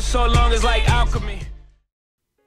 so long it's like alchemy.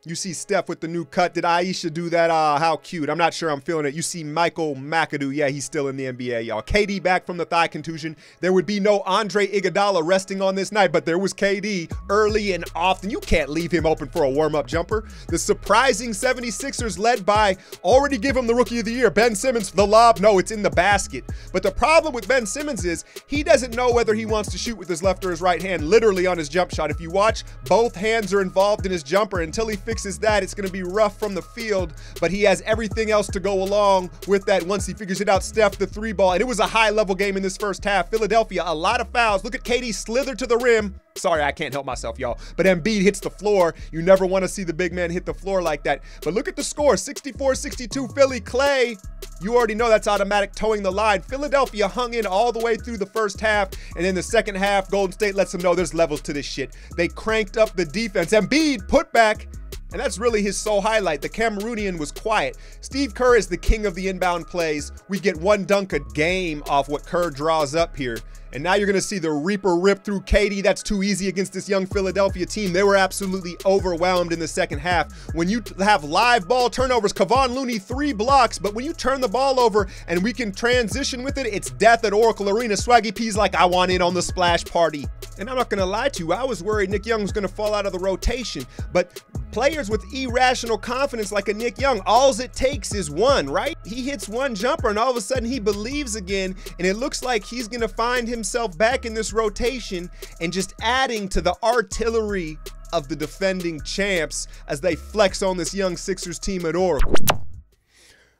You see Steph with the new cut. Did Aisha do that? How cute. I'm not sure I'm feeling it. You see Michael McAdoo. Yeah, he's still in the NBA, y'all. KD back from the thigh contusion. There would be no Andre Iguodala resting on this night, but there was KD early and often. You can't leave him open for a warm-up jumper. The surprising 76ers led by, already give him the Rookie of the Year, Ben Simmons. The lob, no, it's in the basket. But the problem with Ben Simmons is he doesn't know whether he wants to shoot with his left or his right hand, literally on his jump shot. If you watch, both hands are involved in his jumper. Until he fixes that, it's going to be rough from the field, but he has everything else to go along with that once he figures it out. Steph, the three ball, and it was a high-level game in this first half. Philadelphia, a lot of fouls. Look at KD slither to the rim. Sorry, I can't help myself, y'all. But Embiid hits the floor. You never want to see the big man hit the floor like that. But look at the score, 64-62 Philly. Clay, you already know that's automatic towing the line. Philadelphia hung in all the way through the first half, and in the second half, Golden State lets them know there's levels to this shit. They cranked up the defense. Embiid put back, and that's really his sole highlight. The Cameroonian was quiet. Steve Kerr is the king of the inbound plays. We get one dunk a game off what Kerr draws up here. And now you're going to see the Reaper rip through KD. That's too easy against this young Philadelphia team. They were absolutely overwhelmed in the second half. When you have live ball turnovers, Kevon Looney 3 blocks, but when you turn the ball over and we can transition with it, it's death at Oracle Arena. Swaggy-p's like, I want in on the splash party. And I'm not going to lie to you, I was worried Nick Young was going to fall out of the rotation, but players with irrational confidence like a Nick Young, all it takes is one, right? He hits one jumper and all of a sudden he believes again, and it looks like he's going to find himself back in this rotation and just adding to the artillery of the defending champs as they flex on this young Sixers team at Oracle.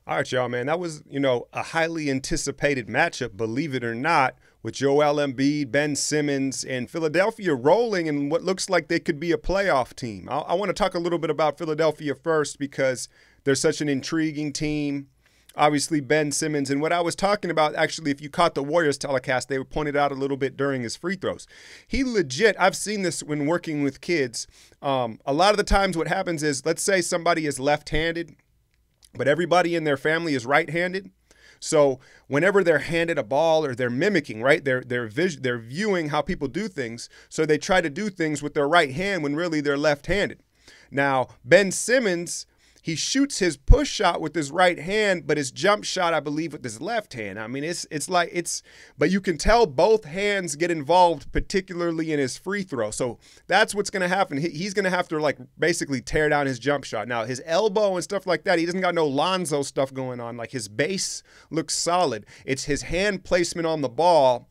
All right, y'all, man, that was, a highly anticipated matchup, believe it or not, with Joel Embiid, Ben Simmons, and Philadelphia rolling in what looks like they could be a playoff team. I want to talk a little bit about Philadelphia first because they're such an intriguing team. Obviously, Ben Simmons, and what I was talking about, actually, if you caught the Warriors telecast, they pointed out a little bit during his free throws. He legit, I've seen this when working with kids. A lot of the times what happens is, let's say somebody is left-handed, but everybody in their family is right-handed. So whenever they're handed a ball or they're mimicking, right, they're viewing how people do things. So they try to do things with their right hand when really they're left-handed. Now, Ben Simmons, he shoots his push shot with his right hand, but his jump shot, I believe, with his left hand. I mean, but you can tell both hands get involved, particularly in his free throw. So that's what's going to happen. He's going to have to basically tear down his jump shot. Now, his elbow and stuff like that, he doesn't got no Lonzo stuff going on. Like, his base looks solid. It's his hand placement on the ball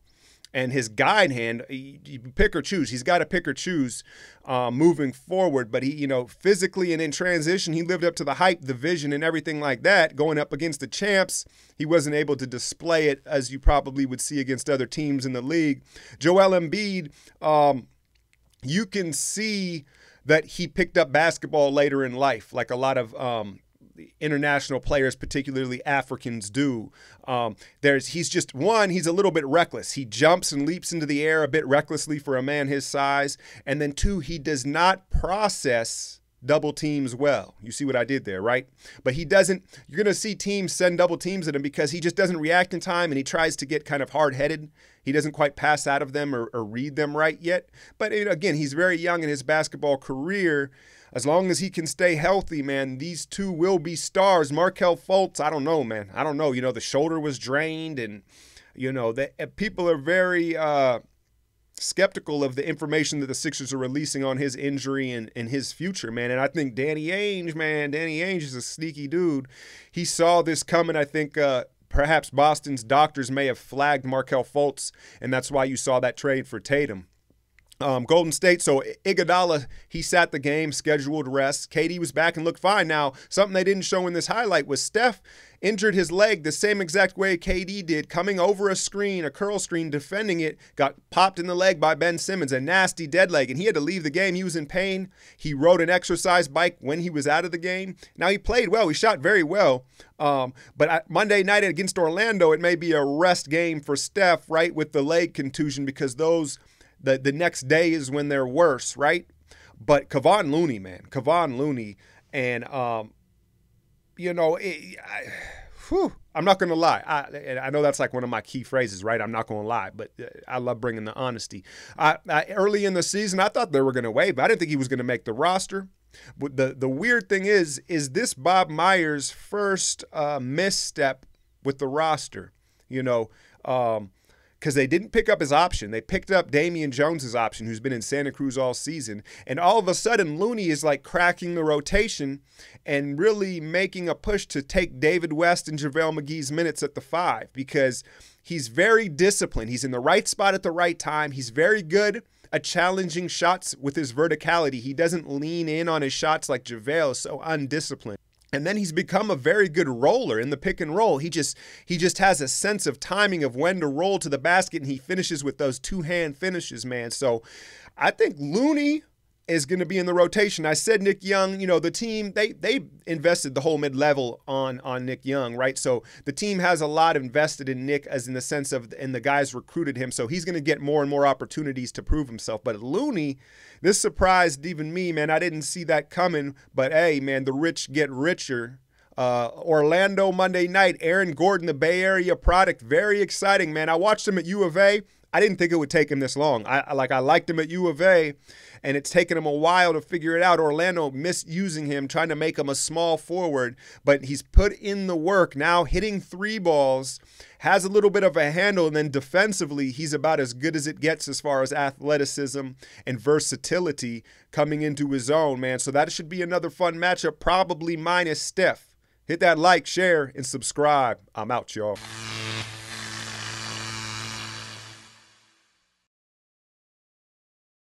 and his guide hand, you pick or choose. He's got to pick or choose moving forward. But he, physically and in transition, he lived up to the hype, the vision, and everything like that. Going up against the champs, he wasn't able to display it as you probably would see against other teams in the league. Joel Embiid, you can see that he picked up basketball later in life, like a lot of international players, particularly Africans, do. He's a little bit reckless. He jumps and leaps into the air a bit recklessly for a man his size. And then 2, he does not process double teams well. You see what I did there, right? But you're going to see teams send double teams at him because he just doesn't react in time and he tries to get kind of hard-headed. He doesn't quite pass out of them or read them right yet. But again, he's very young in his basketball career. As long as he can stay healthy, man, these two will be stars. Markelle Fultz, I don't know, man. I don't know. The shoulder was drained and, people are very skeptical of the information that the Sixers are releasing on his injury and his future, man. And I think Danny Ainge is a sneaky dude. He saw this coming. I think perhaps Boston's doctors may have flagged Markelle Fultz, and that's why you saw that trade for Tatum. Golden State, so Iguodala, he sat the game, scheduled rest. KD was back and looked fine. Now, something they didn't show in this highlight was Steph injured his leg the same exact way KD did, coming over a curl screen, defending it, got popped in the leg by Ben Simmons, a nasty dead leg, and he had to leave the game. He was in pain. He rode an exercise bike when he was out of the game. Now, he played well. He shot very well. But Monday night against Orlando, it may be a rest game for Steph, right, with the leg contusion, because the next day is when they're worse, right? But Kevon Looney, man. Kevon Looney. And, Whew, I'm not going to lie. I know that's like one of my key phrases, right? I'm not going to lie, but I love bringing the honesty. Early in the season, I thought they were going to waive, but I didn't think he was going to make the roster. But the weird thing is this Bob Myers' first misstep with the roster, you know, because they didn't pick up his option. They picked up Damian Jones's option, who's been in Santa Cruz all season. And all of a sudden, Looney is like cracking the rotation and really making a push to take David West and JaVale McGee's minutes at the 5 because he's very disciplined. He's in the right spot at the right time. He's very good at challenging shots with his verticality. He doesn't lean in on his shots like JaVale is so undisciplined. And then he's become a very good roller in the pick and roll. He just has a sense of timing of when to roll to the basket, and he finishes with those two-hand finishes, man. So I think Looney is going to be in the rotation. I said Nick Young, you know, the team, they invested the whole mid-level on Nick Young, right? So the team has a lot invested in Nick as in the sense of, and the guys recruited him, so he's going to get more and more opportunities to prove himself. But Looney, this surprised even me, man. I didn't see that coming, but hey, man, the rich get richer. Orlando Monday night, Aaron Gordon, the Bay Area product, very exciting, man. I watched him at U of A. I didn't think it would take him this long. I liked him at U of A, and it's taken him a while to figure it out. Orlando misusing him, trying to make him a small forward, but he's put in the work now, hitting 3 balls, has a little bit of a handle, and then defensively, he's about as good as it gets as far as athleticism and versatility coming into his own, man. So that should be another fun matchup, probably minus Steph. Hit that like, share, and subscribe. I'm out, y'all.